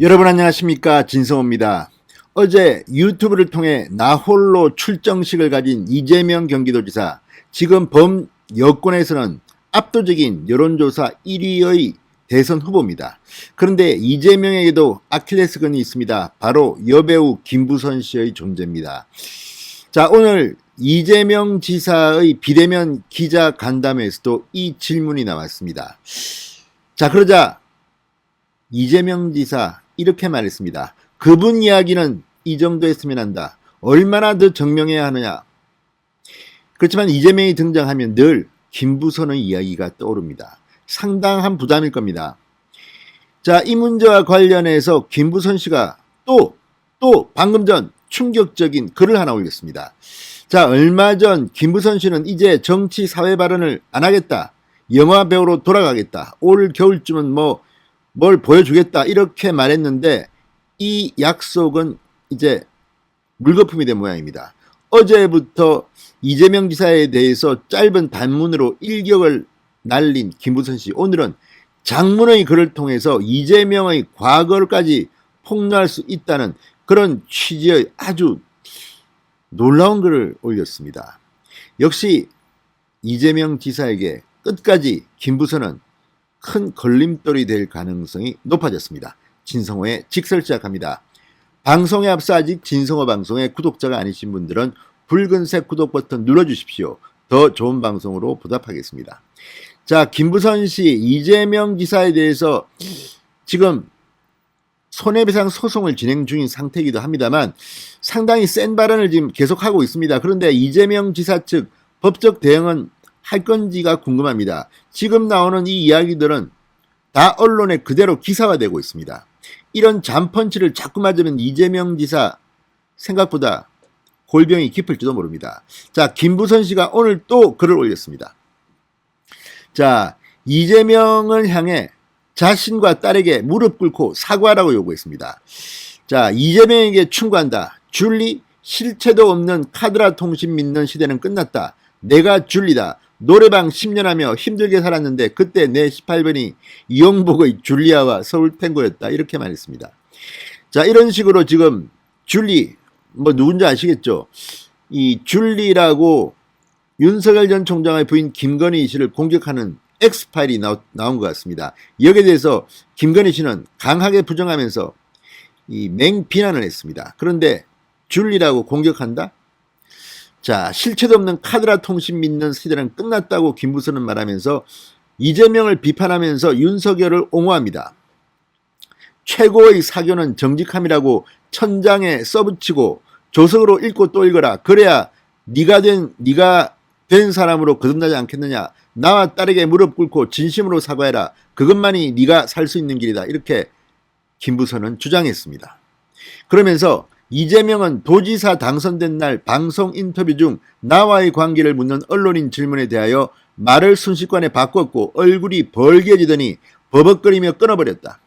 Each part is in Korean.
여러분 안녕하십니까, 진성호입니다. 어제 유튜브를 통해 나홀로 출정식을 가진 이재명 경기도지사, 지금 범여권에서는 압도적인 여론조사 1위의 대선 후보입니다. 그런데 이재명에게도 아킬레스건이 있습니다. 바로 여배우 김부선 씨의 존재입니다. 자, 오늘 이재명 지사의 비대면 기자 간담회에서도 이 질문이 나왔습니다. 자, 그러자 이재명 지사 이렇게 말했습니다. 그분 이야기는 이 정도 했으면 한다. 얼마나 더 증명해야 하느냐. 그렇지만 이재명이 등장하면 늘 김부선의 이야기가 떠오릅니다. 상당한 부담일 겁니다. 자, 이 문제와 관련해서 김부선 씨가 또 방금 전 충격적인 글을 하나 올렸습니다. 자, 얼마 전 김부선 씨는 이제 정치 사회 발언을 안 하겠다. 영화 배우로 돌아가겠다. 올 겨울쯤은 뭘 보여주겠다 이렇게 말했는데 이 약속은 이제 물거품이 된 모양입니다. 어제부터 이재명 지사에 대해서 짧은 단문으로 일격을 날린 김부선 씨, 오늘은 장문의 글을 통해서 이재명의 과거까지 폭로할 수 있다는 그런 취지의 아주 놀라운 글을 올렸습니다. 역시 이재명 지사에게 끝까지 김부선은 큰 걸림돌이 될 가능성이 높아졌습니다. 진성호의 직설 시작합니다. 방송에 앞서 아직 진성호 방송의 구독자가 아니신 분들은 붉은색 구독 버튼 눌러주십시오. 더 좋은 방송으로 보답하겠습니다. 자, 김부선 씨, 이재명 지사에 대해서 지금 손해배상 소송을 진행 중인 상태이기도 합니다만 상당히 센 발언을 지금 계속하고 있습니다. 그런데 이재명 지사 측 법적 대응은 할 건지가 궁금합니다. 지금 나오는 이 이야기들은 다 언론에 그대로 기사화되고 있습니다. 이런 잔펀치를 자꾸 맞으면 이재명 지사 생각보다 골병이 깊을지도 모릅니다. 자, 김부선 씨가 오늘 또 글을 올렸습니다. 자, 이재명을 향해 자신과 딸에게 무릎 꿇고 사과하라고 요구했습니다. 자, 이재명에게 충고한다. 줄리, 실체도 없는 카드라 통신 믿는 시대는 끝났다. 내가 줄리다. 노래방 10년 하며 힘들게 살았는데 그때 내 18번이 이용복의 줄리아와 서울 탱고였다. 이렇게 말했습니다. 자, 이런 식으로 지금 줄리, 누군지 아시겠죠? 이 줄리라고 윤석열 전 총장의 부인 김건희 씨를 공격하는 엑스파일이 나온 것 같습니다. 여기에 대해서 김건희 씨는 강하게 부정하면서 이 맹비난을 했습니다. 그런데 줄리라고 공격한다? 자, 실체도 없는 카드라 통신 믿는 시대는 끝났다고 김부선은 말하면서 이재명을 비판하면서 윤석열을 옹호합니다. 최고의 사교는 정직함이라고 천장에 써붙이고 조석으로 읽고 또 읽어라. 그래야 네가 된 사람으로 거듭나지 않겠느냐. 나와 딸에게 무릎 꿇고 진심으로 사과해라. 그것만이 네가 살 수 있는 길이다. 이렇게 김부선은 주장했습니다. 그러면서 이재명은 도지사 당선된 날 방송 인터뷰 중 나와의 관계를 묻는 언론인 질문에 대하여 말을 순식간에 바꿨고 얼굴이 벌개지더니 버벅거리며 끊어버렸다.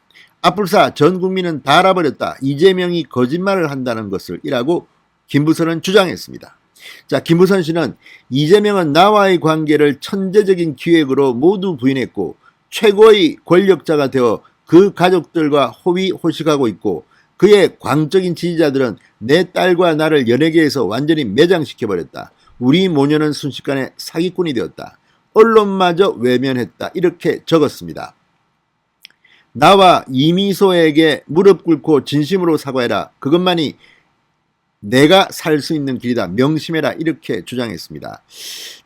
앞불사 전 국민은 다 알아버렸다. 이재명이 거짓말을 한다는 것을 이라고 김부선은 주장했습니다. 자, 김부선 씨는 이재명은 나와의 관계를 천재적인 기획으로 모두 부인했고 최고의 권력자가 되어 그 가족들과 호위호식하고 있고 그의 광적인 지지자들은 내 딸과 나를 연예계에서 완전히 매장시켜버렸다. 우리 모녀는 순식간에 사기꾼이 되었다. 언론마저 외면했다. 이렇게 적었습니다. 나와 이미소에게 무릎 꿇고 진심으로 사과해라. 그것만이 내가 살 수 있는 길이다. 명심해라. 이렇게 주장했습니다.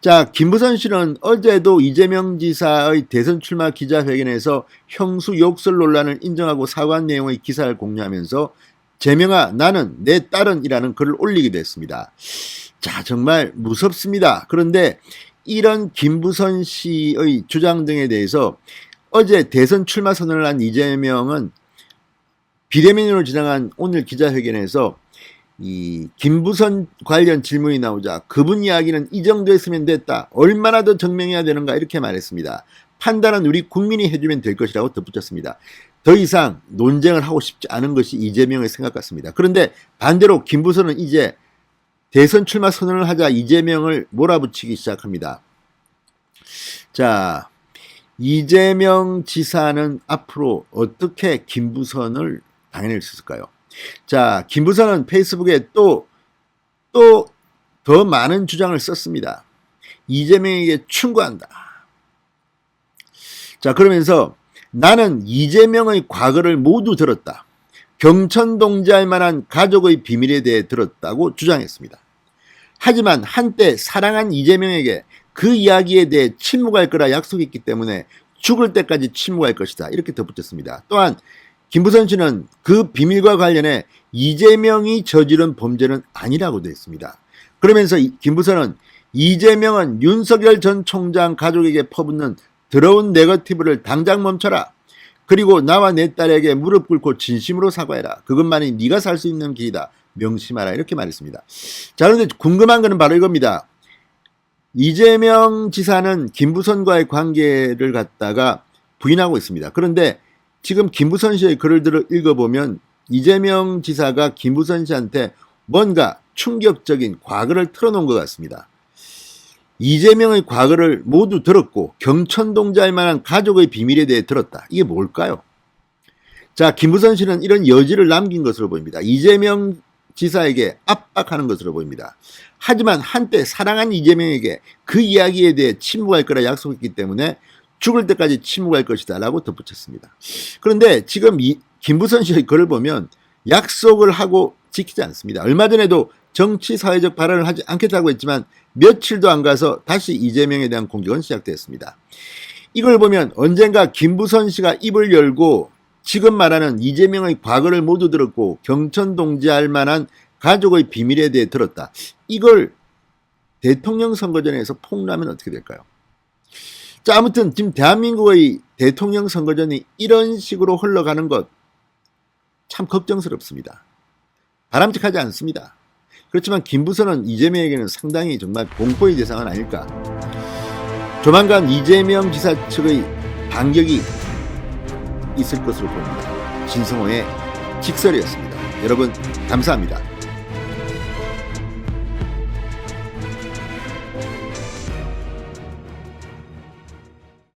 자, 김부선 씨는 어제도 이재명 지사의 대선 출마 기자회견에서 형수 욕설 논란을 인정하고 사과한 내용의 기사를 공유하면서 재명아 나는 내 딸은 이라는 글을 올리기도 했습니다. 자, 정말 무섭습니다. 그런데 이런 김부선 씨의 주장 등에 대해서 어제 대선 출마 선언을 한 이재명은 비대면으로 진행한 오늘 기자회견에서 이 김부선 관련 질문이 나오자 그분 이야기는 이 정도 했으면 됐다. 얼마나 더 증명해야 되는가 이렇게 말했습니다. 판단은 우리 국민이 해주면 될 것이라고 덧붙였습니다. 더 이상 논쟁을 하고 싶지 않은 것이 이재명의 생각 같습니다. 그런데 반대로 김부선은 이제 대선 출마 선언을 하자 이재명을 몰아붙이기 시작합니다. 자, 이재명 지사는 앞으로 어떻게 김부선을 당연히 있었을까요? 자, 김부선은 페이스북에 또 더 많은 주장을 썼습니다. 이재명에게 충고한다. 자, 그러면서 나는 이재명의 과거를 모두 들었다. 경천동지할 만한 가족의 비밀에 대해 들었다고 주장했습니다. 하지만 한때 사랑한 이재명에게 그 이야기에 대해 침묵할 거라 약속했기 때문에 죽을 때까지 침묵할 것이다. 이렇게 덧붙였습니다. 또한 김부선 씨는 그 비밀과 관련해 이재명이 저지른 범죄는 아니라고도 했습니다. 그러면서 김부선은 이재명은 윤석열 전 총장 가족에게 퍼붓는 더러운 네거티브를 당장 멈춰라. 그리고 나와 내 딸에게 무릎 꿇고 진심으로 사과해라. 그것만이 네가 살 수 있는 길이다. 명심하라. 이렇게 말했습니다. 자, 그런데 궁금한 것은 바로 이겁니다. 이재명 지사는 김부선과의 관계를 갖다가 부인하고 있습니다. 그런데 지금 김부선 씨의 글을 읽어보면 이재명 지사가 김부선 씨한테 뭔가 충격적인 과거를 털어놓은 것 같습니다. 이재명의 과거를 모두 들었고 경천동지할 만한 가족의 비밀에 대해 들었다. 이게 뭘까요? 자, 김부선 씨는 이런 여지를 남긴 것으로 보입니다. 이재명 지사에게 압박하는 것으로 보입니다. 하지만 한때 사랑한 이재명에게 그 이야기에 대해 침묵할 거라 약속했기 때문에 죽을 때까지 침묵할 것이다 라고 덧붙였습니다. 그런데 지금 김부선 씨의 글을 보면 약속을 하고 지키지 않습니다. 얼마 전에도 정치 사회적 발언을 하지 않겠다고 했지만 며칠도 안 가서 다시 이재명에 대한 공격은 시작됐습니다. 이걸 보면 언젠가 김부선 씨가 입을 열고 지금 말하는 이재명의 과거를 모두 들었고 경천동지할 만한 가족의 비밀에 대해 들었다. 이걸 대통령 선거전에서 폭로하면 어떻게 될까요? 자, 아무튼 지금 대한민국의 대통령 선거전이 이런 식으로 흘러가는 것 참 걱정스럽습니다. 바람직하지 않습니다. 그렇지만 김부선은 이재명에게는 상당히 정말 공포의 대상은 아닐까. 조만간 이재명 지사 측의 반격이 있을 것으로 보입니다. 진성호의 직설이었습니다. 여러분 감사합니다.